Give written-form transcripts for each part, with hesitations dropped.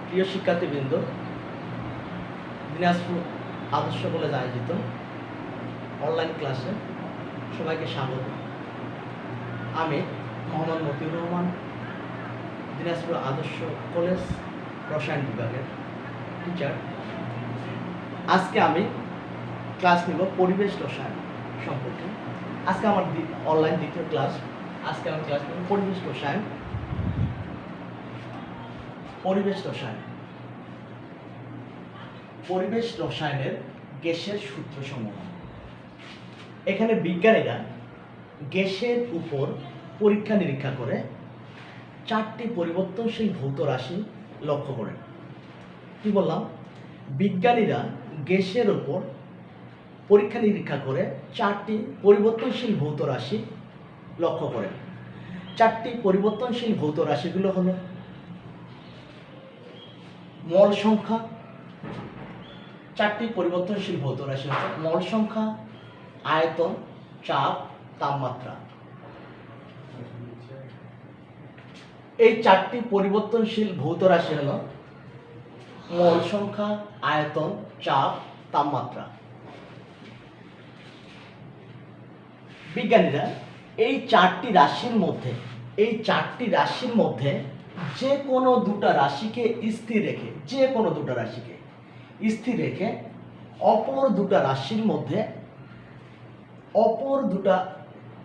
প্রিয় শিক্ষার্থীবৃন্দ, দিনাজপুর আদর্শ কলেজ আয়োজিত অনলাইন ক্লাসে সবাইকে স্বাগত। আমি মোহাম্মদ মতিউর রহমান, দিনাজপুর আদর্শ কলেজ রসায়ন বিভাগের টিচার। আজকে আমি ক্লাস নিব পরিবেশ রসায়ন সম্পর্কে। আজকে আমার অনলাইন দ্বিতীয় ক্লাস। আজকে আমি ক্লাস নিব পরিবেশ রসায়ন। পরিবেশ রসায়নের গ্যাসের সূত্রসমূহ। এখানে বিজ্ঞানীরা গ্যাসের উপর পরীক্ষা নিরীক্ষা করে 4টি পরিবর্তনশীল ভৌত রাশি লক্ষ্য করেন। কি বললাম? বিজ্ঞানীরা গ্যাসের উপর পরীক্ষা নিরীক্ষা করে 4টি পরিবর্তনশীল ভৌত রাশি লক্ষ্য করেন। 4টি পরিবর্তনশীল ভৌত রাশিগুলো হলো মল সংখ্যা। 4টি পরিবর্তনশীল ভৌত রাশি হচ্ছে মল সংখ্যা, আয়তন, চাপ, তাপমাত্রা। এই 4টি পরিবর্তনশীল ভৌত রাশি হলো মল সংখ্যা, আয়তন, চাপ, তাপমাত্রা। বিজ্ঞানীরা এই 4টি রাশির মধ্যে যে কোনো দুটা রাশিকে স্থির রেখে অপর দুটা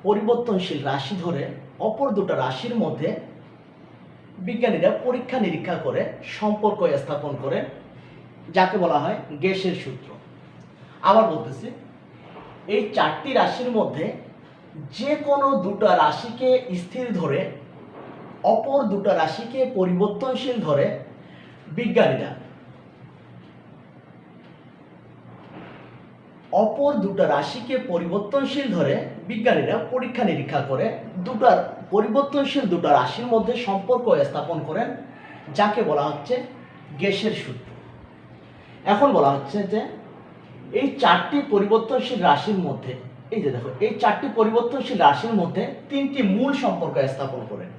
পরিবর্তনশীল রাশি ধরে অপর দুটা রাশির মধ্যে বিজ্ঞানীরা পরীক্ষা নিরীক্ষা করে সম্পর্ক স্থাপন করে, যাকে বলা হয় গ্যাসের সূত্র। আবার বলতেছি, এই 4টি রাশির মধ্যে যে কোনো দুটা রাশিকে স্থির ধরে অপর দুটা রাশিকে পরিবর্তনশীল ধরে বিজ্ঞানীরা পরীক্ষা নিরীক্ষা করে পরিবর্তনশীল দুটা রাশির মধ্যে সম্পর্ক স্থাপন করেন, যাকে বলা হচ্ছে গ্যাসের সূত্র। এখন বলা হচ্ছে যে এই 4টি পরিবর্তনশীল রাশির মধ্যে এই 3টি মূল সম্পর্ক স্থাপন করেন।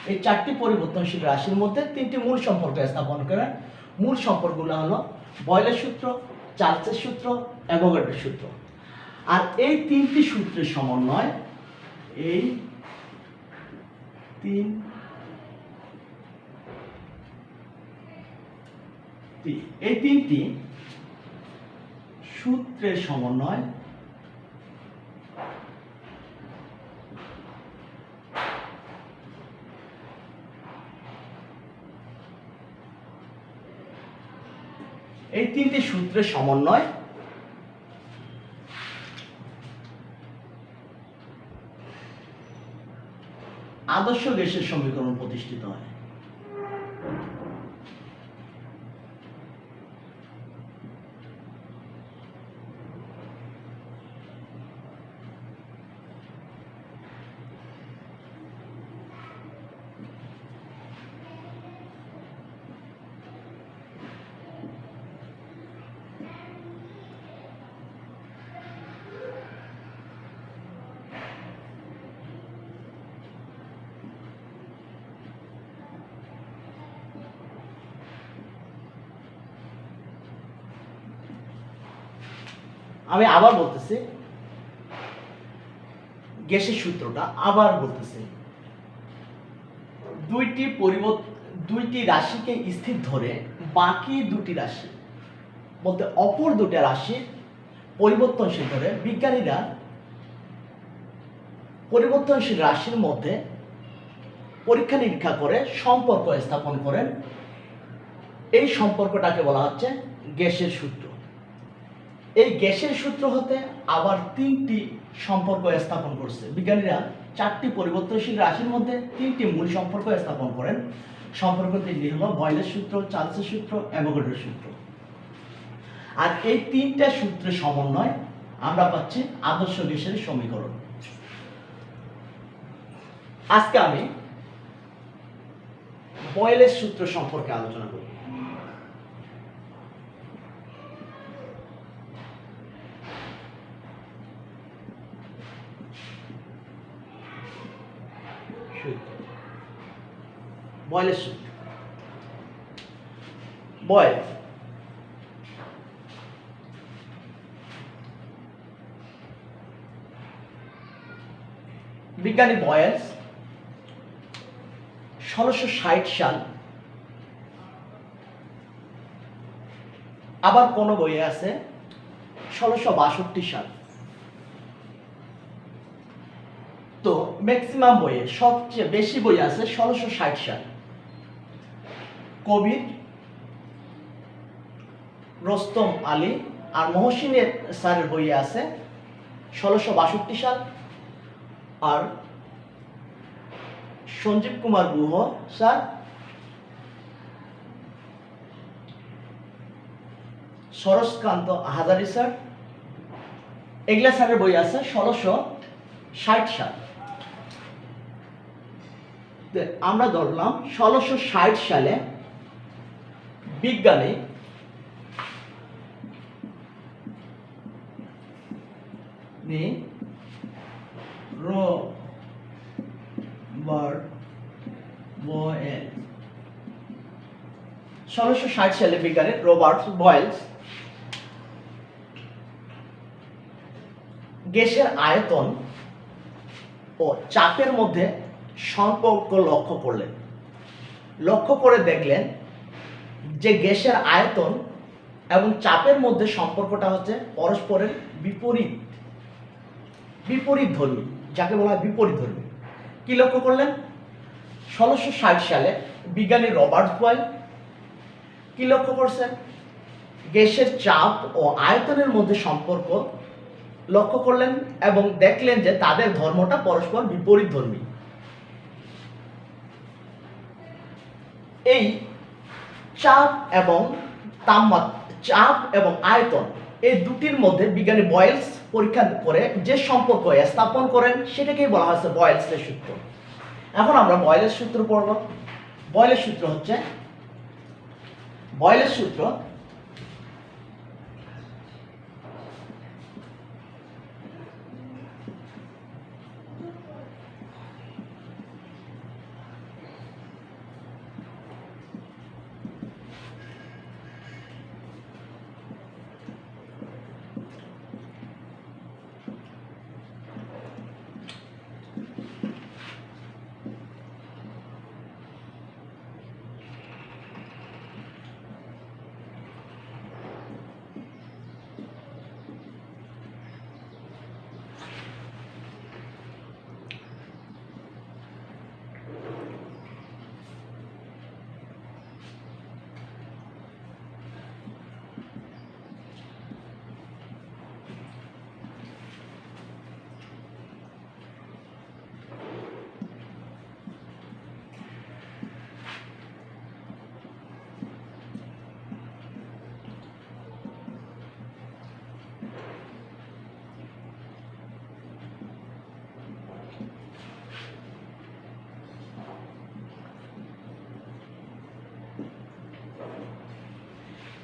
এই 4টি পরিবর্তনশীল রাশির মধ্যে 3টি মূল সম্পর্ক স্থাপন করেন। মূল সম্পর্কগুলো হলো বয়লের সূত্র, চার্লসের সূত্র, অ্যাভোগাড্রোর সূত্র। আর এই 3টি সূত্রের সমন্বয় এই 3টি সূত্রের সমন্বয় আদর্শ গ্যাসের সমীকরণ প্রতিষ্ঠিত হয়। আমি আবার বলতেছি, গ্যাসের সূত্রটা আবার বলতেছি। দুইটি রাশিকে স্থির ধরে বাকি দুটি রাশি বলতে অপর দুটি রাশি পরিবর্তনশীল ধরে বিজ্ঞানীরা পরিবর্তনশীল রাশির মধ্যে পরীক্ষা নিরীক্ষা করে সম্পর্ক স্থাপন করেন। এই সম্পর্কটাকে বলা হচ্ছে গ্যাসের সূত্র। এই গ্যাসের সূত্র হতে আবার 3টি সম্পর্ক স্থাপন করছে বিজ্ঞানীরা। 4টি পরিবর্তনশীল রাশির মধ্যে 3টি মূল সম্পর্ক স্থাপন করেন। সম্পর্ক 3টি হলো বয়লের সূত্র, চার্লসের সূত্র, অ্যাভোগাড্রোর সূত্র। আর এই 3টা সূত্রের সমন্বয় আমরা পাচ্ছি আদর্শ গ্যাসের সমীকরণ। আজকে আমি বয়লের সূত্র সম্পর্কে আলোচনা করব। বয়লের সূত্র। বয়েল বিজ্ঞানী বয়েলস 1660 সাল। আবার কোন বইয়ে আছে 1662 সাল। তো ম্যাক্সিমাম বইয়ে সবচেয়ে বেশি বই আছে 1660 সাল। কবির রোস্তম আলী আর মহসিনের স্যারের বইয়ে আছে 1662 সাল। আর সঞ্জীব কুমার গুহ স্যার সরসকান্ত হাজারি স্যার এগুলা স্যারের বই আছে 1660 সাল। আমরা ধরলাম 1660 সালে বিজ্ঞানী রবার্ট বয়েল 1660 সালে বিজ্ঞানী রবার্ট বয়েলস গ্যাসের আয়তন ও চাপের মধ্যে সম্পর্ক লক্ষ্য করলেন। লক্ষ্য করে দেখলেন যে গ্যাসের আয়তন এবং চাপের মধ্যে সম্পর্কটা হচ্ছে পরস্পরের বিপরীতধর্মী, যাকে বলা হয় বিপরীতধর্মী। কি লক্ষ্য করলেন? 1660 সালে বিজ্ঞানী রবার্ট বয়েল কি লক্ষ্য করছেন? গ্যাসের চাপ ও আয়তনের মধ্যে সম্পর্ক লক্ষ্য করলেন এবং দেখলেন যে তাদের ধর্মটা পরস্পর বিপরীতধর্মী। এই চাপ এবং আয়তন এই দুটির মধ্যে বিজ্ঞানী বয়েলস পরীক্ষা করে যে সম্পর্ক স্থাপন করেন সেটাকেই বলা হচ্ছে বয়েলসের সূত্র। এখন আমরা বয়েলের সূত্র পড়ব। বয়েলের সূত্র হচ্ছে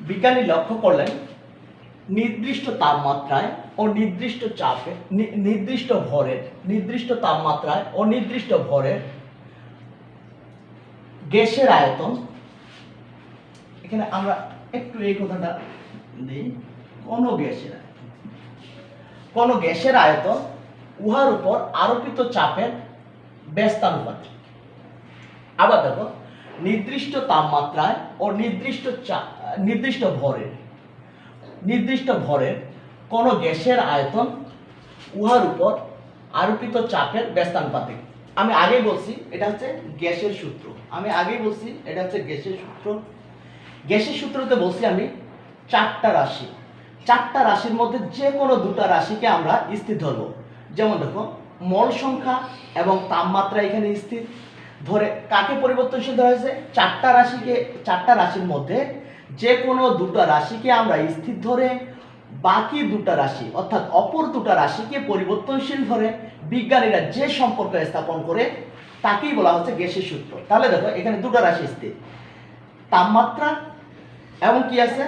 বিজ্ঞানী লক্ষ্য করলেন নির্দিষ্ট তাপমাত্রায় ও নির্দিষ্ট চাপে নির্দিষ্ট তাপমাত্রায় ও নির্দিষ্ট ভরের গ্যাসের আয়তন, এখানে আমরা একটু এই কথাটা দিই, কোন গ্যাসের আয়তন উহার উপর আরোপিত চাপের ব্যস্তানুপাতিক। আবার দেখো নির্দিষ্ট তাপমাত্রায় ও নির্দিষ্ট ভরের কোন গ্যাসের আয়তন উহার উপর আরোপিত চাপের ব্যস্তানুপাতিক। আমি আগেই বলছি এটা হচ্ছে গ্যাসের সূত্র। গ্যাসের সূত্রতে বলছি আমি চারটা রাশির মধ্যে যে কোনো দুটা রাশিকে আমরা স্থির ধরবো। যেমন দেখো মোল সংখ্যা এবং তাপমাত্রা এখানে স্থির ধরে কাকে পরিবর্তনশীল ধরা হয়েছে? চারটা রাশির মধ্যে যে কোনো দুটো রাশিকে আমরা স্থির ধরে বাকি দুটো রাশি অর্থাৎ অপর দুটো রাশিকে পরিবর্তনশীল ধরে বিজ্ঞানীরা যে সম্পর্ক স্থাপন করে তাকেই বলা হচ্ছে গ্যাসের সূত্র। তাহলে দেখো এখানে দুটো রাশি স্থির, তাপমাত্রা এবং কি আছে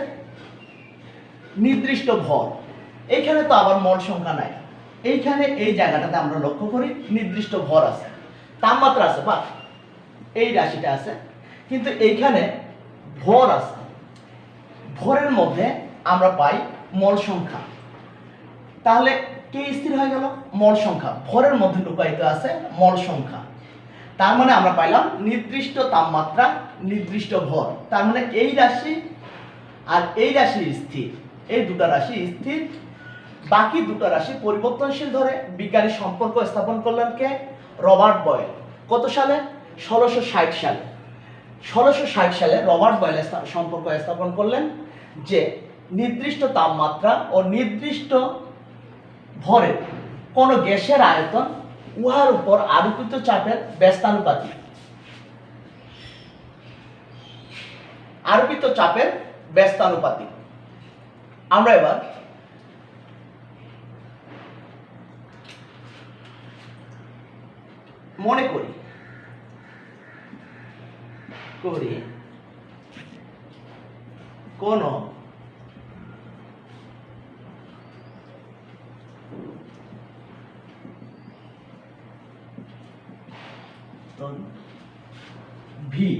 নির্দিষ্ট ভর। এইখানে তো আবার মোল সংখ্যা নাই, এইখানে এই জায়গাটাতে আমরা লক্ষ্য করি নির্দিষ্ট ভর আছে, তাপমাত্রা আছে বা এই রাশিটা আছে, কিন্তু এইখানে ভর আছে। ভরের মধ্যে আমরা পাই মল সংখ্যা, তাহলে কে স্থির হয়ে গেল? মল সংখ্যা। ভরের মধ্যে লুকায়িত আছে মল সংখ্যা, তার মানে আমরা পাইলাম নির্দিষ্ট তাপমাত্রা নির্দিষ্ট ভর। তার মানে এই রাশি আর এই রাশি স্থির, এই দুটো রাশি স্থির, বাকি দুটো রাশি পরিবর্তনশীল ধরে বিজ্ঞানী সম্পর্ক স্থাপন করলেন কে? Robert boil. কত সালে? 1660 সালে। 1660 সালে রবার্ট বয়েল সম্পর্ক স্থাপন করলেন যে নির্দিষ্ট তাপমাত্রা ও নির্দিষ্ট ভরের কোন গ্যাসের আয়তন উহার উপর আরোপিত চাপের ব্যস্তানুপাতিক। আরোপিত চাপের ব্যস্তানুপাতিক। আমরা এবার মনে করি কোন ভি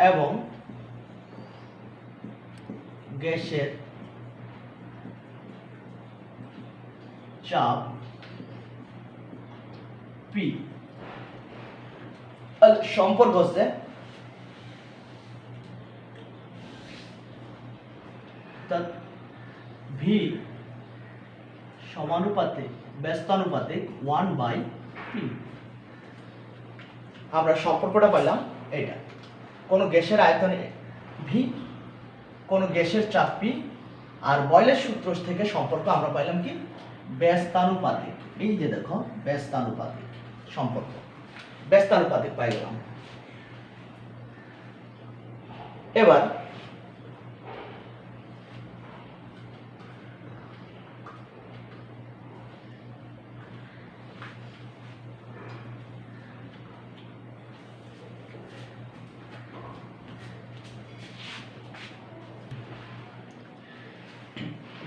এবং গ্যাসের চাপ পি। সম্পর্ক হচ্ছে ভি সমানুপাতিক ব্যস্তানুপাতিক 1/p। আমরা সম্পর্কটা পাইলাম এটা, কোন গ্যাসের আয়তন ভি, কোন গ্যাসের চাপ পি, আর বয়লের সূত্র থেকে সম্পর্ক আমরা পাইলাম কি? ব্যস্তানুপাতিক। এই যে দেখো ব্যস্তানুপাতিক সম্পর্ক, ব্যস্তানুপাতিক পাই গেলাম। এবার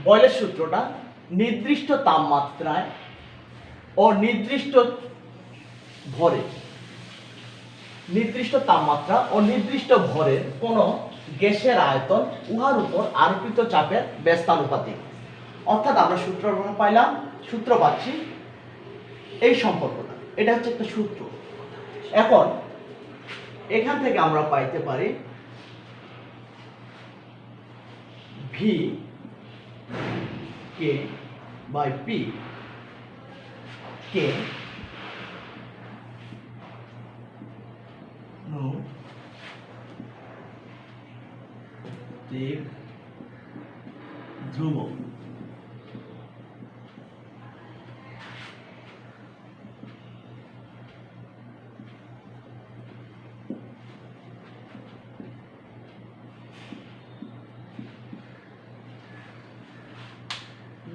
বয়লের সূত্রটা নির্দিষ্ট তাপমাত্রায় ও নির্দিষ্ট ভরে, নির্দিষ্ট তাপমাত্রা ও নির্দিষ্ট ভরের কোন গ্যাসের আয়তন উহার উপর আরোপিত চাপের ব্যস্তানুপাতিক। অর্থাৎ আমরা সূত্র পাইলাম, সূত্র পাচ্ছি এই সম্পর্কটা, এটা হচ্ছে একটা সূত্র। এখন এখান থেকে আমরা পাইতে পারি ভি কে বাই পি, কে ধ্রুব।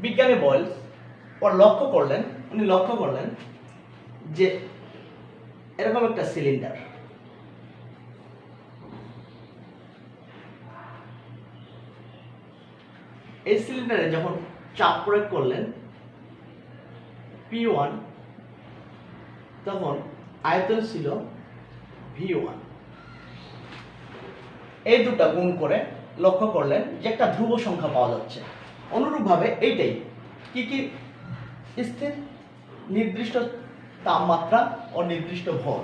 বিজ্ঞানী বয়েল লক্ষ্য করলেন যে এরকম একটা সিলিন্ডার, এই সিলিন্ডারে যখন চাপ প্রয়োগ করলেন P1, তখন আয়তন ছিল V1। এই দুটা গুণ করে লক্ষ্য করলেন যে একটা ধ্রুব সংখ্যা পাওয়া যাচ্ছে। অনুরূপভাবে এইটাই কি কি স্থির? নির্দিষ্ট তাপমাত্রা ও নির্দিষ্ট ভর।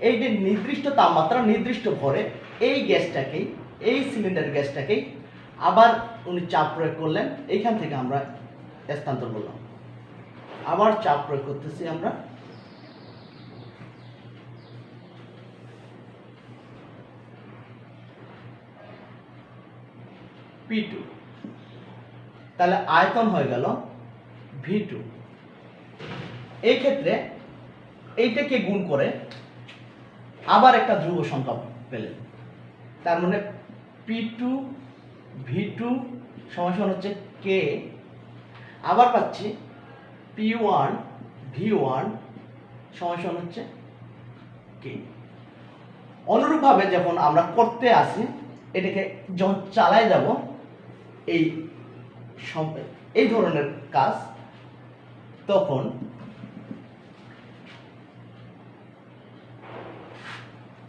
এই যে নির্দিষ্ট তাপমাত্রা নির্দিষ্ট ভরে এই গ্যাসটাকেই, এই সিলিন্ডার গ্যাসটাকেই আবার উনি চাপ প্রয়োগ করলেন, এইখান থেকে আমরা স্থানান্তর করলাম। আবার চাপ প্রয়োগ করতেছি আমরা, P2, তাহলে আয়তন হয়ে গেল V2। এই ক্ষেত্রে এইটাকে গুণ করে আবার একটা ধ্রুব সংখ্যা পেলেন, তার মানে P2 V2 সমান হচ্ছে K, আবার পাচ্ছি P1 V1 সমান হচ্ছে K। অনুরূপভাবে যখন আমরা করতে আসি, এটাকে যখন চালাই যাব এই ধরনের কাজ, তখন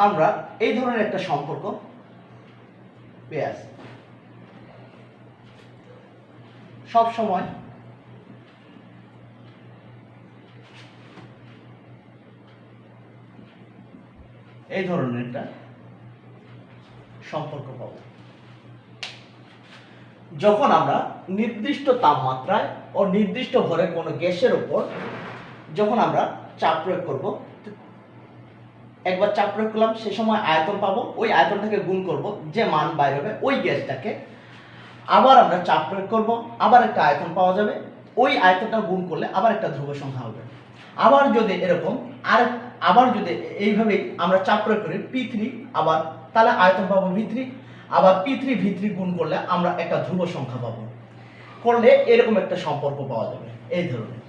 আমরা এই ধরনের একটা সম্পর্ক ব্যাস সব সময় এই ধরনের একটা সম্পর্ক পাবো। যখন আমরা নির্দিষ্ট তাপমাত্রায় ও নির্দিষ্ট ভরে কোনো গ্যাসের উপর যখন আমরা চাপ প্রয়োগ করব, একবার চাপ প্রয়োগ করলাম, সে সময় আয়তন পাবো, ওই আয়তনটাকে গুণ করব, যে মান বাইরে হবে ওই গ্যাসটাকে আবার আমরা চাপ প্রয়োগ করব, আবার একটা আয়তন পাওয়া যাবে, ওই আয়তনটা গুণ করলে আবার একটা ধ্রুব সংখ্যা হবে। আবার যদি এরকম আবার যদি এইভাবে আমরা চাপ প্রয়োগ করি P3, আবার তাহলে আয়তন পাবো V3, আবার P3 V3 গুণ করলে আমরা একটা ধ্রুব সংখ্যা পাবো। করলে এরকম একটা সম্পর্ক পাওয়া যাবে এই ধরনের।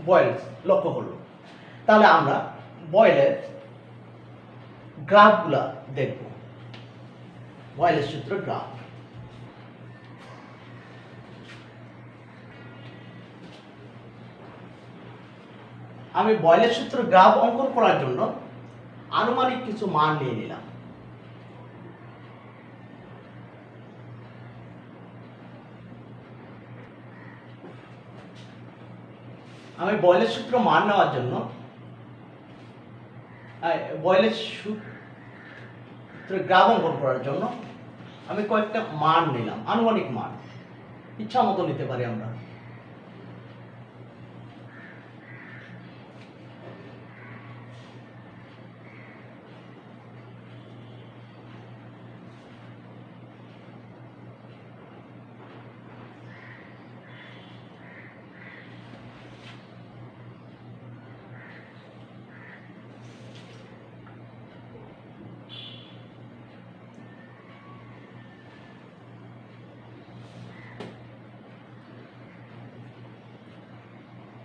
বয়েল লক্ষ্য করলো। তাহলে আমরা বয়েলের গ্রাফগুলা দেখব। বয়েলের সূত্র গ্রাফ। আমি বয়েলের সূত্র গ্রাফ অঙ্কন করার জন্য আনুমানিক কিছু মান নিয়ে নিলাম। আমি বয়েলের সূত্র মান নেওয়ার জন্য বয়েলের সূত্র গ্রাফ অঙ্কন করার জন্য আমি কয়েকটা মান নিলাম, আনুমানিক মান, ইচ্ছা মতো নিতে পারি আমরা।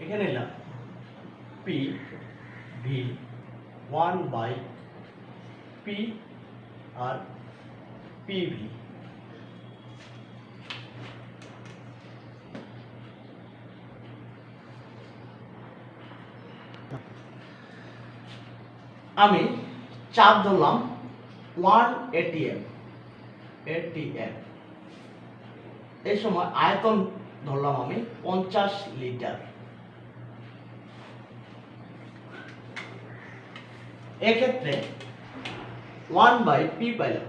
এখানে নিলাম P V 1/P আর PV। আমি চাপ ধরলাম 1 atm। এই সময় আয়তন ধরলাম আমি 50 লিটার। এক্ষেত্রে 1/P পাইলাম।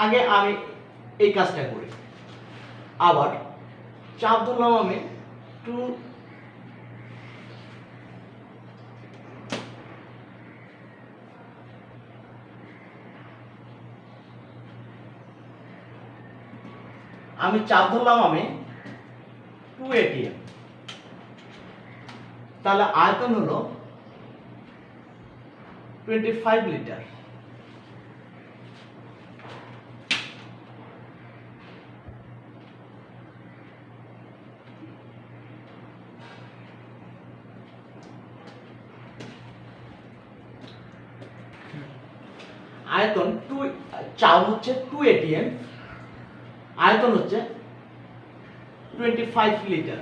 আগে আমি এই কাজটা করি। আবার চাপ ধরলাম আমি 2 atm। তাহলে আয়তন হলো 25 লিটার। আয়তন চাপ হচ্ছে 2 atm, আয়তন হচ্ছে 25 লিটার।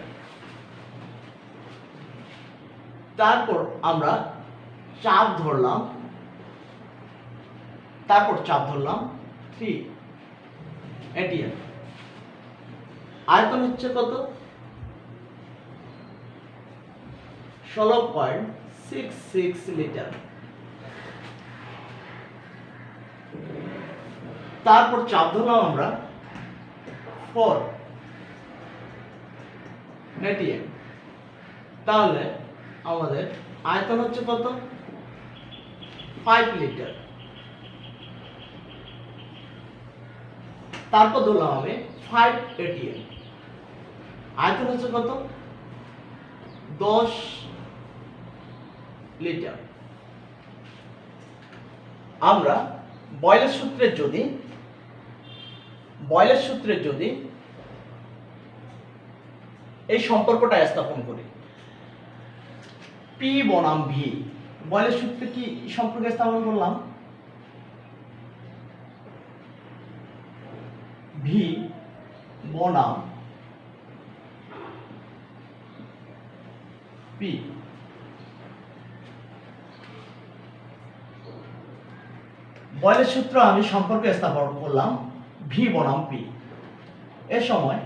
তারপর আমরা চাপ ধরলাম 3 atm, আয়তন হচ্ছে কত? 16.66 লিটার। তারপর চাপ ধরলাম আমরা 4 atm, তাহলে আমাদের আয়তন হচ্ছে কত? 5 লিটার। তারপর ধরলাম আমি 5 atm, আয়তন হচ্ছে কত? 10 লিটার। আমরা বয়েলের সূত্রে যদি এই সম্পর্কটা স্থাপন করি, P বনাম V, বয়েলের সূত্রে কি সম্পর্ক স্থাপন করলাম? V বনাম P। বয়েলের সূত্র আমি সম্পর্ক স্থাপন করলাম ভি বনাম পি। এ সময়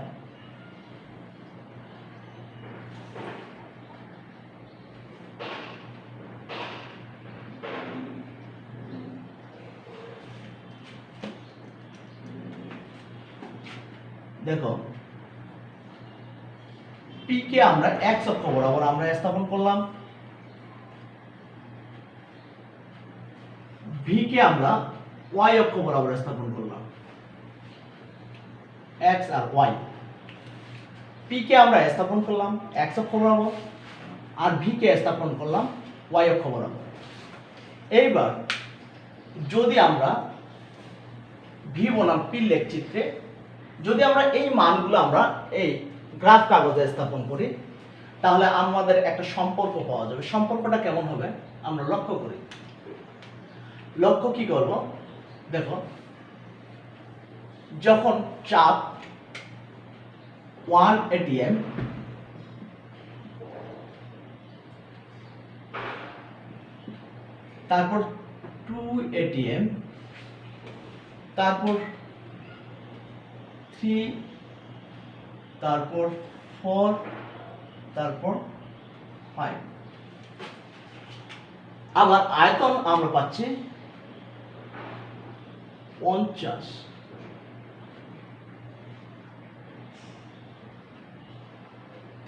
দেখো পি কে আমরা এক্স অক্ষ বরাবর আমরা স্থাপন করলাম, ভি কে আমরা ওয়াই অক্ষ বরাবর স্থাপন করলাম, এক্স আর ওয়াই। পি কে আমরা স্থাপন করলাম এক্স অক্ষ বরাবর আর ভি কে স্থাপন করলাম ওয়াই অক্ষ বরাবর। এইবার যদি আমরা ভি বনাম পি লেখচিত্রে যদি আমরা এই মানগুলো আমরা এই গ্রাফ কাগজে স্থাপন করি তাহলে আমাদের একটা সম্পর্ক পাওয়া যাবে। সম্পর্কটা কেমন হবে আমরা লক্ষ্য করি। লক্ষ্য কি করব, দেখো যখন চাপ 1 ATM তারপর 2 ATM তারপর 3 তারপর 4 তারপর 5 আবার আয়তন আমরা পাচ্ছি 50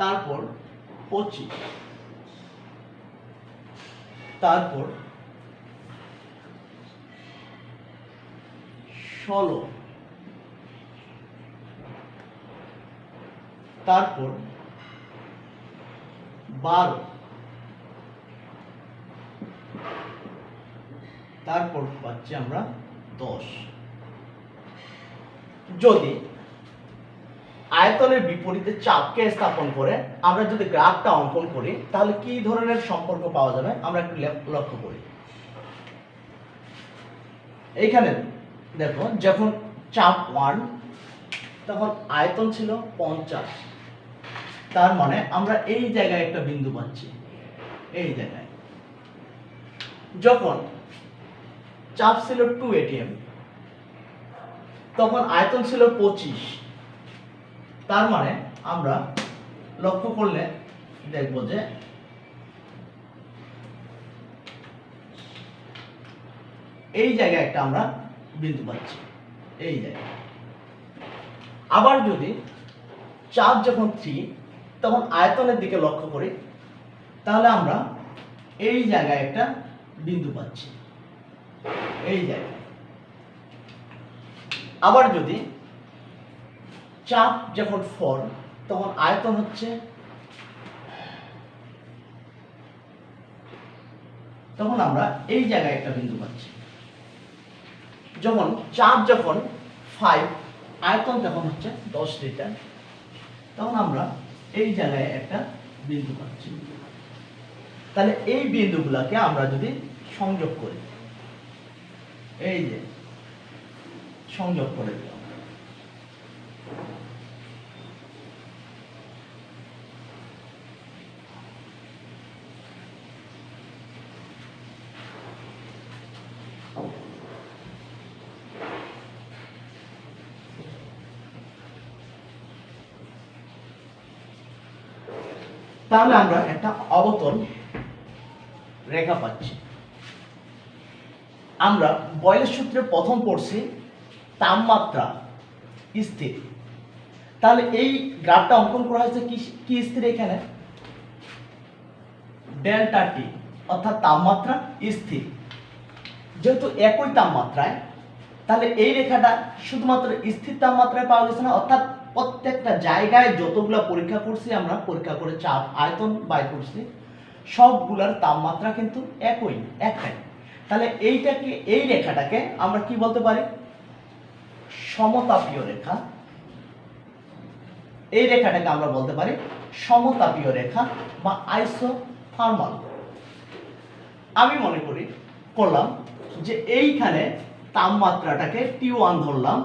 তারপর 25 তারপর 16 তারপর 12 তারপর পাচ্ছি আমরা 10। যদি আয়তনের বিপরীতে চাপকে স্থাপন করে আমরা যদি গ্রাফটা অঙ্কন করি তাহলে কি ধরনের সম্পর্ক পাওয়া যাবে আমরা একটু লক্ষ্য করি। এইখানে দেখো যখন চাপ 1 তখন আয়তন ছিল 50, তার মানে আমরা এই জায়গায় একটা বিন্দু পাচ্ছি, এই জায়গায়। যখন চাপ ছিল 2 ATM তখন আয়তন ছিল 25, তার মানে আমরা লক্ষ্য করলে দেখব যে এই জায়গায় একটা আমরা বিন্দু পাচ্ছি, এই জায়গায়। আবার যদি চাপ যখন 3 তখন আয়তনের দিকে লক্ষ্য করি তাহলে আমরা এই জায়গায় একটা বিন্দু পাচ্ছি, এই জায়গায়। আবার যদি চাপ যখন 4 তখন আয়তন হচ্ছে, তখন আমরা এই জায়গায় একটা বিন্দু পাচ্ছি। যখন চাপ যখন 5 আয়তন তখন হচ্ছে 10 লিটার, তখন আমরা এই জায়গায় একটা বিন্দু পাচ্ছি। তাহলে এই বিন্দুগুলোকে আমরা যদি সংযোগ করি, এই যে সংযোগ করে দিলাম, তাহলে আমরা একটা অবতল রেখা পাচ্ছি। আমরা বয়েলের সূত্রে প্রথম পড়ছি তাপমাত্রা স্থির। তাহলে এই গ্রাফটা অঙ্কন করা হয়েছে কি স্থির, এখানে ডেল্টা টি অর্থাৎ তাপমাত্রা স্থির। যেহেতু একই তাপমাত্রায় তাহলে এই রেখাটা শুধুমাত্র স্থির তাপমাত্রায় পাওয়া গেছে না, অর্থাৎ প্রত্যেকটা জায়গায় যতগুলা পরীক্ষা করছি আমরা পরীক্ষা করে চাপ আয়তন বাই করছি সবগুলার তাপমাত্রা কিন্তু একটাই। তাহলে এইটাকে এই রেখাটাকে আমরা কি বলতে পারি, সমতাপীয় রেখা। এই রেখাটাকে আমরা বলতে পারি সমতাপীয় রেখা বা আইসোথার্মাল। আমি মনে করলাম যে এইখানে তাপমাত্রাটাকে T1 ধরলাম,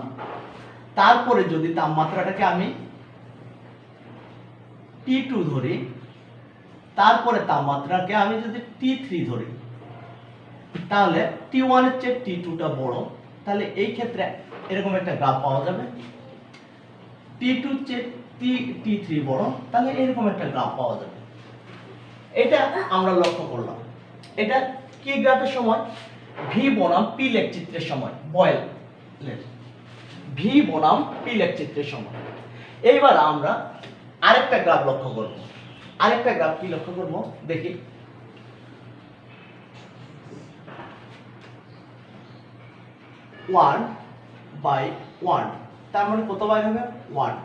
তারপরে যদি তাপমাত্রাটাকে আমি T2 ধরি, তারপরে তাপমাত্রাকে আমি যদি T3 ধরি, তাহলে T1 এর চেয়ে T2টা বড়, তাহলে এই ক্ষেত্রে এরকম একটা গ্রাফ পাওয়া যাবে। T2 চেয়ে T3 বড়, তাহলে এরকম একটা গ্রাফ পাওয়া যাবে। এটা আমরা লক্ষ্য করলাম। এটা কি গ্রাফের সময়? ভি বনাম পি লেখচিত্রের সময়, বয়েলের ভি বনাম পি লেখচিত্রের সময়। এইবার আমরা আরেকটা গ্রাফ লক্ষ্য করব। আরেকটা গ্রাফ কি লক্ষ্য করব দেখি। ওয়ান বাই ওয়ান, তার মানে কত বাই হবে? One.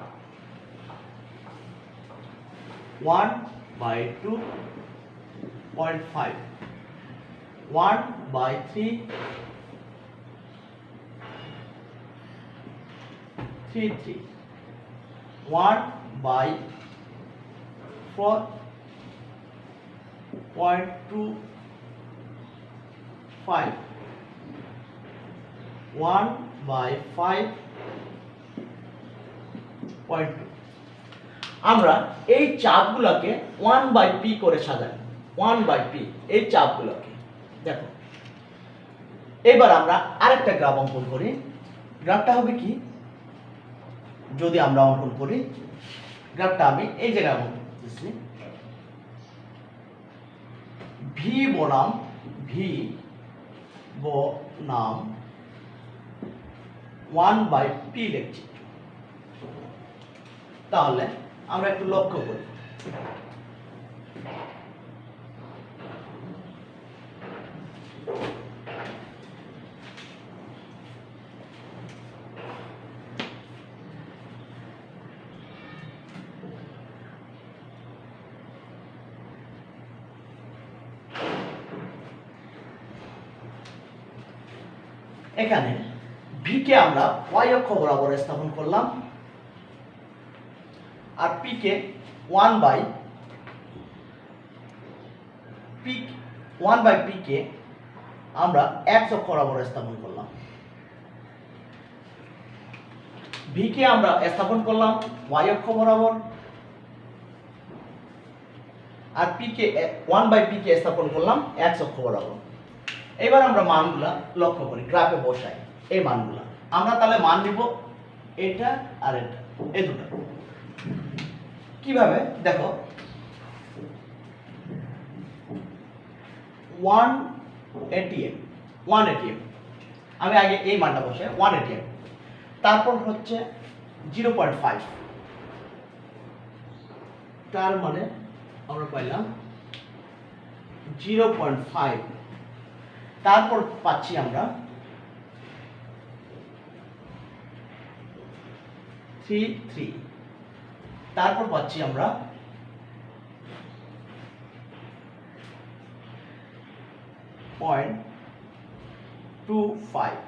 1 by 2.5, 1 by 3, 3, 1 by 4.25, 1 by 5.2। আমরা এই চাপগুলোকে 1 বাই পি করে সাজাই, 1 বাই পি এই চাপগুলোকে। দেখো এবার আমরা আরেকটা গ্রাফ অঙ্কন করি। গ্রাফটা হবে কি, যদি আমরা অঙ্কন করি, গ্রাফটা আমি এই জায়গায় অঙ্কন করতেছি। ভি বনাম 1 বাই পি লিখছি। তাহলে আমরা একটু লক্ষ্য করি। এখানে ভি কে আমরা y অক্ষ বরাবর স্থাপন করলাম, আর P K 1 by P K আমরা x অক্ষ বরাবর স্থাপন করলাম। ভি কে আমরা স্থাপন করলাম y অক্ষ বরাবর, আর P K 1 by P K স্থাপন করলাম x অক্ষ বরাবর। এবার আমরা মানগুলা লক্ষ্য করি, গ্রাফে বসাই এই মানগুলা। আমরা তাহলে মান নিব এটা আর এটা, এই দুটো। কিভাবে দেখো, 1 ATM, আমি আগে এই মানটা বসে 1 ATM, তারপর হচ্ছে 0.5, তার মানে আমরা পাইলাম 0.5, তারপর পাচ্ছি আমরা 3, তারপর পাচ্ছি আমরা 0.25,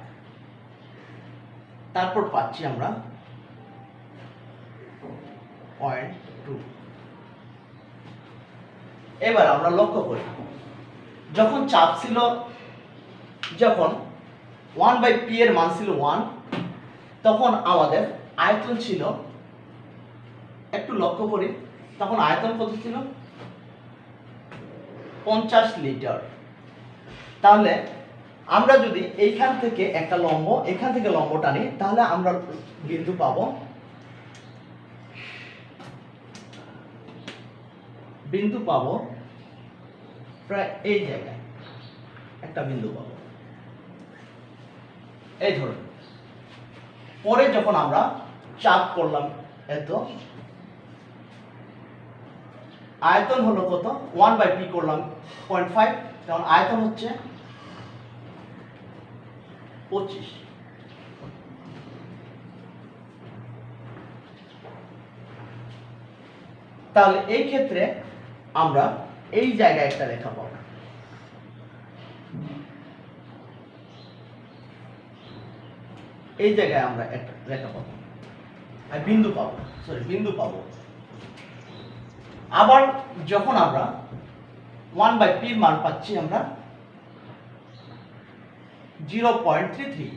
তারপর পাচ্ছি আমরা 0.2। এবার আমরা লক্ষ্য করি, যখন চাপ ছিল, যখন 1 বাই পি এর মান ছিল 1, তখন আমাদের আয়তন ছিল, একটু লক্ষ্য করি, তখন আয়তন কত ছিল? 50 লিটার। তাহলে আমরা যদি এইখান থেকে একটা লম্ব, এখান থেকে লম্ব টানি, তাহলে আমরা বিন্দু পাবো প্রায় এই জায়গায় একটা বিন্দু পাবো, এই ধরুন। পরে যখন আমরা চাপ করলাম এত, আয়তন হলো কত? 1 বাই পি করলাম 0.5, তখন আয়তন হচ্ছে 25। তাহলে এই ক্ষেত্রে আমরা এই জায়গায় একটা রেখা পাবো, এই জায়গায় আমরা একটা রেখা পাবো, আর বিন্দু পাবো। আবার যখন আমরা 1 বাই পি মান পাচ্ছি আমরা 0.33,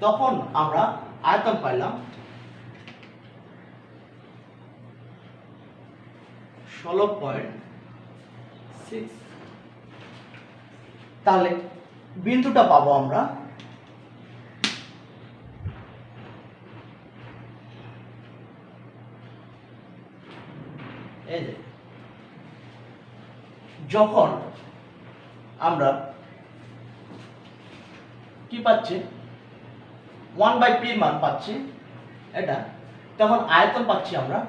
তখন আমরা আয়তন পাইলাম 16.6। তাহলে বিন্দুটা পাবো আমরা এই যে যখন আমরা কি পাচ্ছি 1/p এর মান পাচ্ছি এটা, তখন আয়তন পাচ্ছি আমরা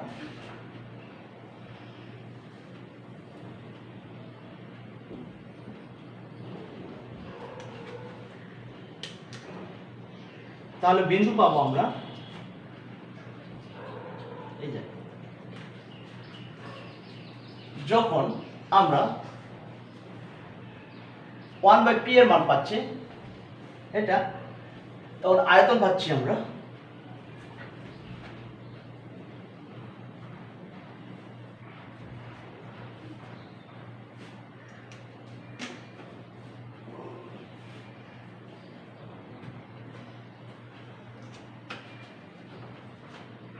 তাহলে বিন্দু পাবো আমরা এই যে যখন আমরা 1/p এর মান পাচ্ছি এটা, তখন আয়তন পাচ্ছি আমরা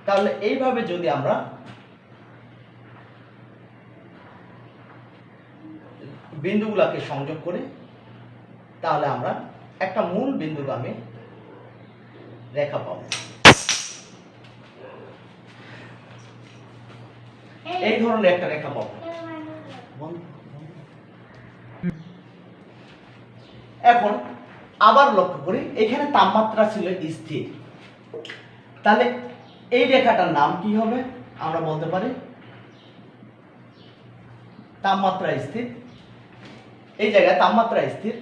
তাহলে এইভাবে যদি আমরা বিন্দুগুলোকে সংযোগ করি তাহলে আমরা একটা মূল বিন্দুগামী রেখা পাবো। এই ধরনের একটা রেখা পাবো। এখন আবার লক্ষ্য করি এখানে তাপমাত্রা ছিল স্থির, তাহলে এই রেখাটার নাম কি হবে? আমরা বলতে পারি তাপমাত্রা স্থির। এই জায়গায় তাপমাত্রা স্থির,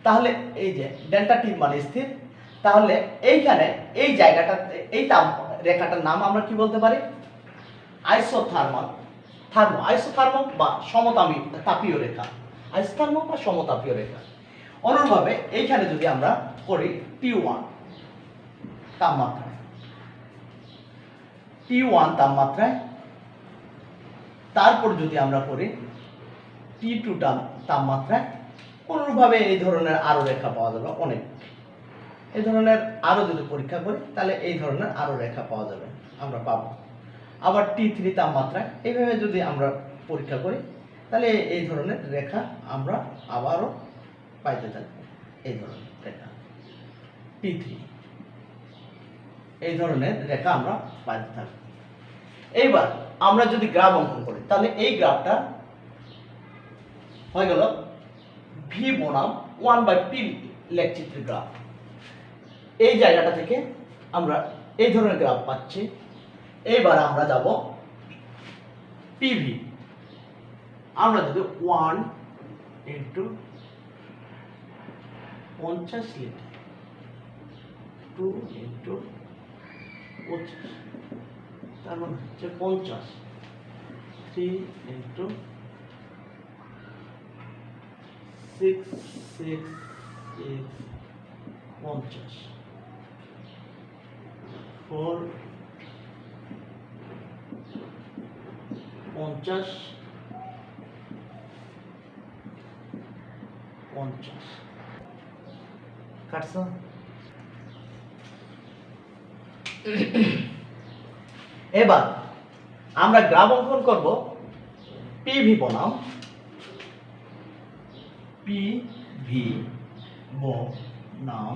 তাহলে এই যে ডেল্টা টি মানে স্থির, তাহলে এইখানে এই জায়গাটাতে এই রেখাটার নাম আমরা কি বলতে পারি? আইসোথার্মাল বা সমতাপীয় রেখা, আইসোথার্মাল বা সমতাপীয় রেখা। অনুরূপভাবে এইখানে যদি আমরা করি T1 তাপমাত্রায়, T1 তাপমাত্রায়, তারপর যদি আমরা করি T2 তাপমাত্রায়, অনুরূপভাবে এই ধরনের আরো রেখা পাওয়া যাবে অনেক। এই ধরনের আরো যদি পরীক্ষা করি তাহলে এই ধরনের আরো রেখা পাওয়া যাবে, আমরা পাবো। আবার T3 তাপমাত্রায় এইভাবে যদি আমরা পরীক্ষা করি তাহলে এই ধরনের রেখা আমরা আবারও পাইতে থাকবো। এই ধরনের রেখা T3, এই ধরনের রেখা আমরা পাইতে থাকবো। এইবার আমরা যদি গ্রাফ অঙ্কন করি তাহলে এই গ্রাফটা হয়ে গেল V বনাম 1/p লেখচিত্রের গ্রাফ। এই জায়গাটা থেকে আমরা এই ধরনের গ্রাফ পাচ্ছি। এইবার আমরা যাব PV। আমরা যদি 1 × 50 লিটার 2 × 25 তার মানে হচ্ছে 50, 3 × 6 6 50, 4 50 50 কাটছ। এবার আমরা গ্রাফ অঙ্কন করব PV বনাম PV বনাম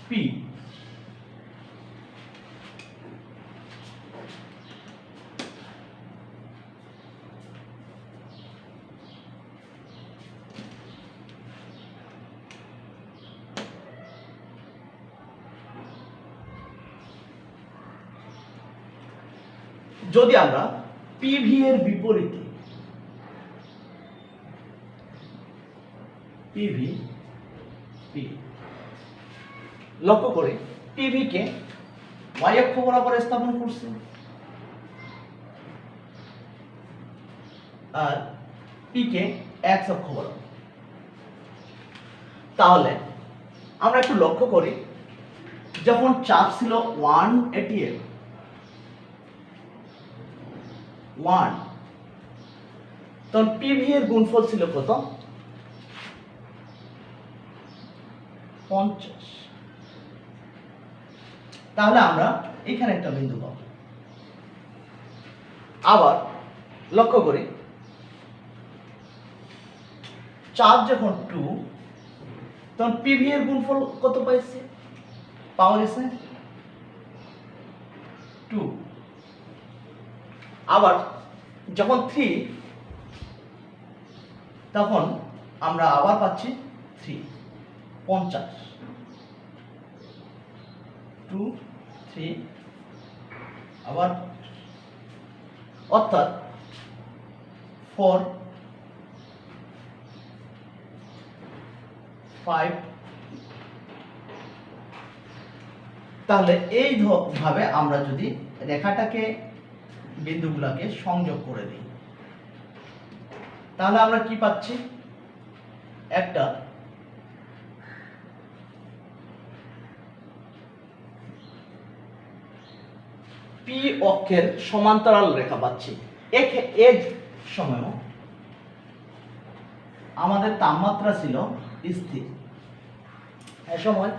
P। যদি আমরা PV এর বিপরীতে PV P লক্ষ্য করে PV কে y অক্ষ বরাবর স্থাপন করছে আর P কে x অক্ষ বরাবর, তাহলে আমরা একটু লক্ষ্য করি যখন চাপ ছিল 1 atm 1, তখন PV এর গুণফল ছিল কত? 50। তাহলে আমরা এখানে একটা বিন্দু পাবো। আবার লক্ষ্য করি চাপ যখন 2 তখন PV এর গুণফল কত পাইছে? পাওয়া গেছে 2। আবার যখন 3 তখন আমরা আবার পাচ্ছি 3 50 2 3 আবার অর্থাৎ 4 5। তাহলে এই ভাবে আমরা যদি রেখাটাকে বিন্দুগুলোকে সংযোগ করে দিই তাহলে আমরা কি পাচ্ছি, একটা পি অক্ষের সমান্তরাল রেখা পাচ্ছি। এই সময়ও আমাদের তাপমাত্রা ছিল স্থির, এই সময়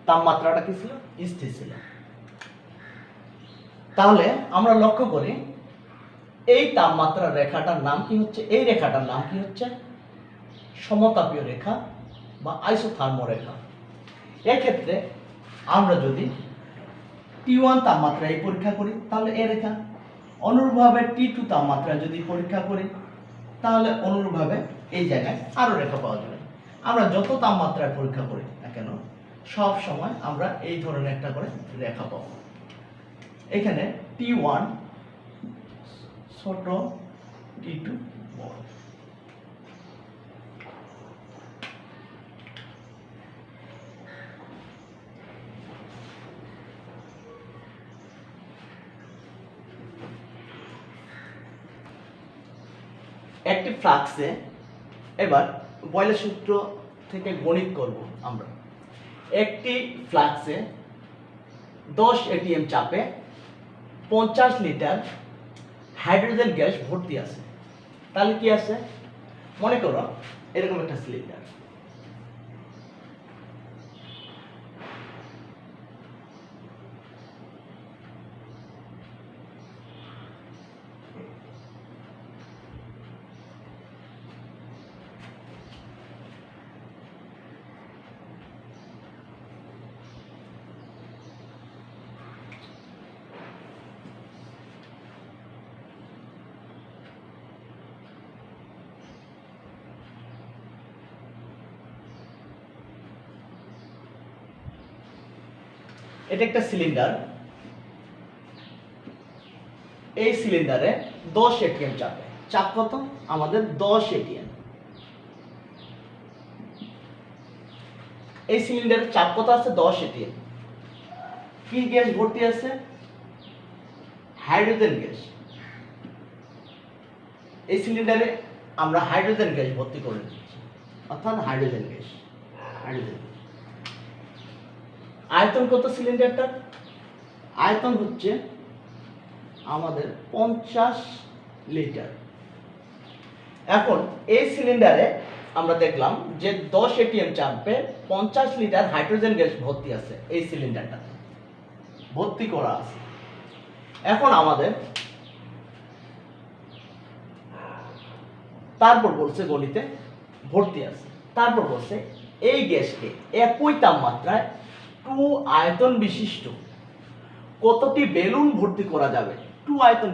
তাপমাত্রাটা কি ছিল, স্থির ছিল। তাহলে আমরা লক্ষ্য করি এই তাপমাত্রার রেখাটার নাম কি হচ্ছে, এই রেখাটার নাম কি হচ্ছে সমতাপীয় রেখা বা আইসোথার্মো রেখা। এক্ষেত্রে আমরা যদি T1 তাপমাত্রায় পরীক্ষা করি তাহলে এই রেখা, অনুরূপভাবে T2 তাপমাত্রায় যদি পরীক্ষা করি তাহলে অনুরূপভাবে এই জায়গায় আরো রেখা পাওয়া যাবে। আমরা যত তাপমাত্রায় পরীক্ষা করি না কেন সব সময় আমরা এই ধরনের একটা করে রেখা পাবো। এখানে T1 ছোট, T2 বড়। একটি ফ্লাক্সে এবার বয়লের সূত্র থেকে গণিত করব আমরা। একটি ফ্লাক্সে 10 atm চাপে 50 লিটার হাইড্রোজেন গ্যাস ভর্তি আছে। তাহলে কি আছে, মনে করো এরকম একটা সিলিন্ডার, এটা একটা সিলিন্ডার, এই সিলিন্ডারে 10 atm চাপে, চাপ কত আমাদের 10 atm। এই সিলিন্ডারের চাপ কত আছে 10 atm। কি গ্যাস ভর্তি আছে, হাইড্রোজেন গ্যাস। এই সিলিন্ডারে আমরা হাইড্রোজেন গ্যাস ভর্তি করে দিচ্ছি, অর্থাৎ হাইড্রোজেন গ্যাস। আয়তন কত সিলিন্ডারটার, আয়তন হচ্ছে আমাদের 50 লিটার। এখন এই সিলিন্ডারে আমরা দেখলাম যে 10 atm চাপে 50 লিটার হাইড্রোজেন গ্যাস ভর্তি আছে, এই সিলিন্ডারটা ভর্তি করা আছে। এখন আমাদের তারপর বলছে গণিতে ভর্তি আছে, তারপর বলছে এই গ্যাসকে একই তাপমাত্রায় 2 আয়তন বিশিষ্ট কতটি বেলুন ভর্তি করা যাবে। 2 আয়তন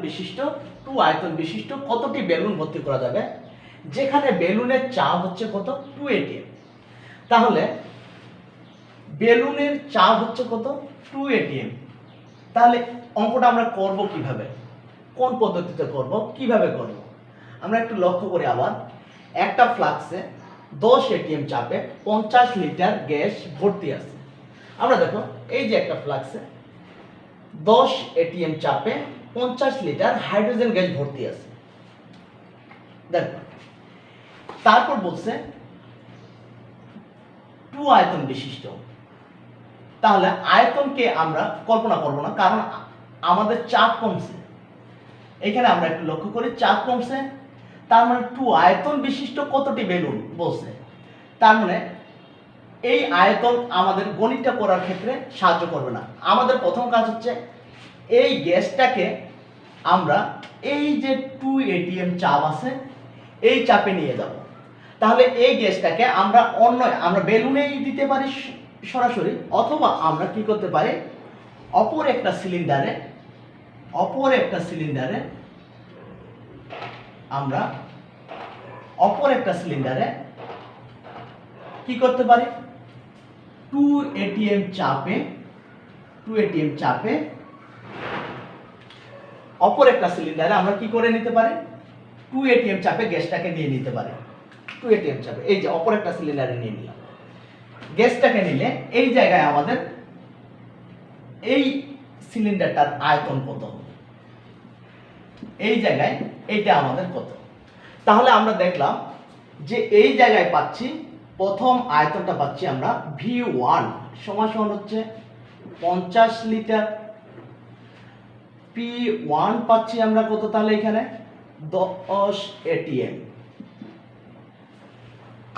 বিশিষ্ট কতটি বেলুন ভর্তি করা যাবে, যেখানে বেলুনের চাপ হচ্ছে কত 2 atm। তাহলে বেলুনের চাপ হচ্ছে কত 2 atm। তাহলে অঙ্কটা আমরা করব কিভাবে, কোন পদ্ধতিতে করব, কিভাবে করব, আমরা একটু লক্ষ্য করি। আবার একটা ফ্লাক্সে 10 atm চাপে 50 লিটার গ্যাস ভর্তি আছে। আমরা দেখো এই যে একটা ফ্লাক্সে 10 atm চাপে 50 লিটার হাইড্রোজেন গ্যাস ভর্তি আছে। দেখো তারপর বলছে 2 আয়তন বিশিষ্ট। তাহলে আয়তনকে আমরা কল্পনা করব না, কারণ আমাদের চাপ কমছে। এখানে আমরা একটু লক্ষ্য করি, চাপ কমছে, তার মানে 2 আয়তন বিশিষ্ট কতটি বেলুন বলছে। তার মানে এই আয়তন আমাদের গণিতটা করার ক্ষেত্রে সাহায্য করবে না। আমাদের প্রথম কাজ হচ্ছে এই গ্যাসটাকে আমরা এই যে 2 atm চাপ আছে এই চাপে নিয়ে যাব। তাহলে এই গ্যাসটাকে আমরা বেলুনেই দিতে পারি সরাসরি, অথবা আমরা কি করতে পারি অপর একটা সিলিন্ডারে আমরা অপর একটা সিলিন্ডারে কি করতে পারি, 2 atm চাপে অপর একটা সিলিন্ডারে আমরা কি করে নিতে পারি, 2 atm চাপে গ্যাসটাকে নিয়ে নিতে পারি। 2 atm চাপে এই যে অপর একটা সিলিন্ডারে নিয়ে নিলাম গ্যাসটাকে। নিলে এই জায়গায় আমাদের এই সিলিন্ডারটার আয়তন কত হবে, এই জায়গায় এইটা আমাদের কত। তাহলে আমরা দেখলাম যে এই জায়গায় পাচ্ছি প্রথম আয়তনটা পাচ্ছি আমরা V1 সমান হচ্ছে 50 লিটার, P1 পাচ্ছি আমরা কত, তাহলে এখানে 10 atm।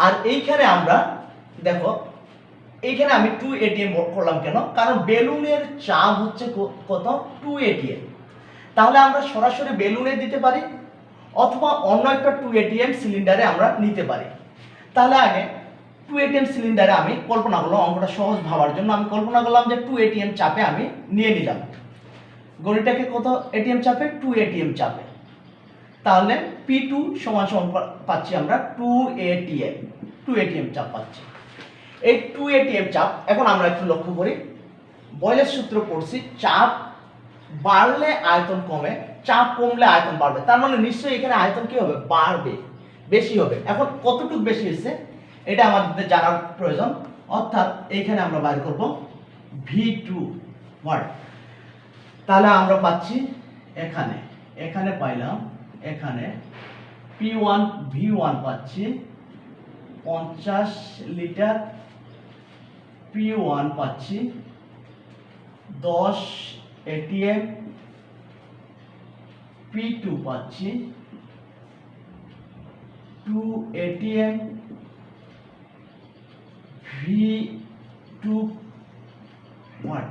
আর এইখানে আমরা দেখো এইখানে আমি 2 atm করলাম কেন, কারণ বেলুনের চাপ হচ্ছে কত, 2 atm। তাহলে আমরা সরাসরি বেলুনে দিতে পারি অথবা অন্য একটা 2 atm সিলিন্ডারে আমরা নিতে পারি। তাহলে আগে 2 atm সিলিন্ডারে আমি কল্পনা করলাম, অঙ্কটা সহজ ভাবার জন্য আমি কল্পনা করলাম যে 2 atm চাপে আমি নিয়ে নিলাম গড়িটাকে, কত atm চাপে, 2 atm চাপে। তাহলে P2 সমান পাচ্ছি আমরা 2 atm চাপ পাচ্ছি। এই 2 atm চাপ, এখন আমরা একটু লক্ষ্য করি, বয়লের সূত্র পড়ছি, চাপ বাড়লে আয়তন কমে, চাপ কমলে আয়তন বাড়বে। তার মানে নিশ্চয়ই এখানে আয়তন কি হবে, বাড়বে, বেশি হবে। এখন কতটুকু বেশি হয়েছে এটা আমাদের জানার প্রয়োজন, অর্থাৎ এইখানে আমরা বাইর করব V2 ওয়াট। তাহলে আমরা পাচ্ছি এখানে পাইলাম, এখানে V1 পাচ্ছি 50 লিটার, P1 পাচ্ছি 10 atm, P2 পাচ্ছি 2 atm, V2 ওয়াট।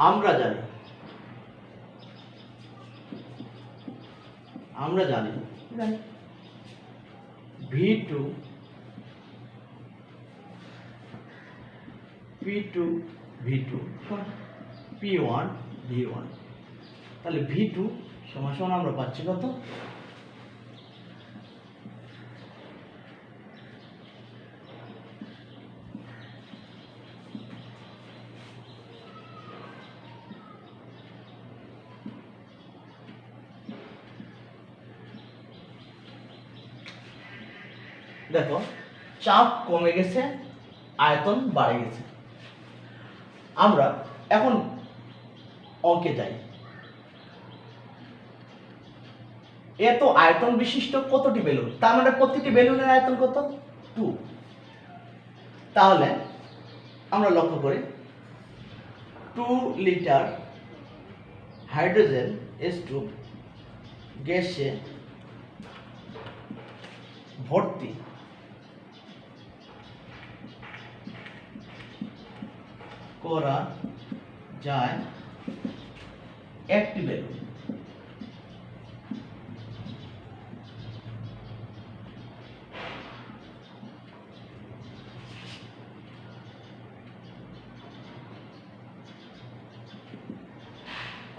আমরা জানি V2 P1 V1। তাহলে V2 সমান আমরা পাচ্ছি কত, দেখো চাপ কমে গেছে, আয়তন বাড়ে গেছে। আমরা এখন অঙ্কে যাই, এত আয়তন বিশিষ্ট কতটি বেলুন, তার মানে প্রতিটি বেলুনের আয়তন কত, 2। তাহলে আমরা লক্ষ্য করি 2 লিটার হাইড্রোজেন H2 গ্যাসে ভর্তি করা যায় একটি বেলুন।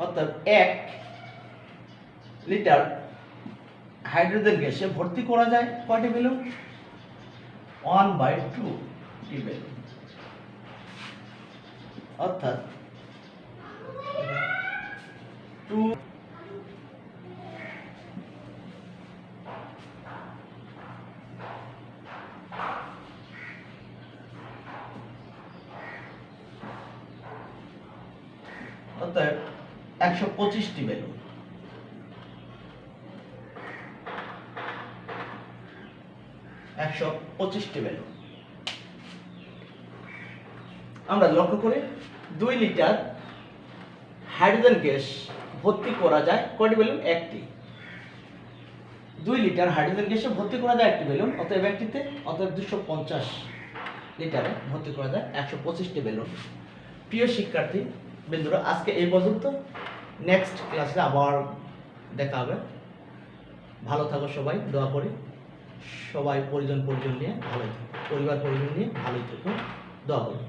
অর্থাৎ 1 লিটার হাইড্রোজেন গ্যাসে ভর্তি করা যায় কয়টি বেলুন, 1/2 টি বেলুন। অর্থাৎ 2 অর্থাৎ 125টি বেলুন। আমরা লক্ষ্য করি 2 লিটার হাইড্রোজেন গ্যাস ভর্তি করা যায় কয়টি বেলুন, একটি। 2 লিটার হাইড্রোজেন গ্যাসে ভর্তি করা যায় একটি বেলুন, অতএব একটিতে, অতএব 250 লিটারে ভর্তি করা যায় 125টি বেলুন। প্রিয় শিক্ষার্থী বন্ধুরা, আজকে এই পর্যন্ত। নেক্সট ক্লাসে আবার দেখা হবে। ভালো থাকো সবাই, দোয়া করি সবাই পরিজন নিয়ে ভালোই থাকো, পরিবার পরিজন নিয়ে ভালোই থাকো, দোয়া করি।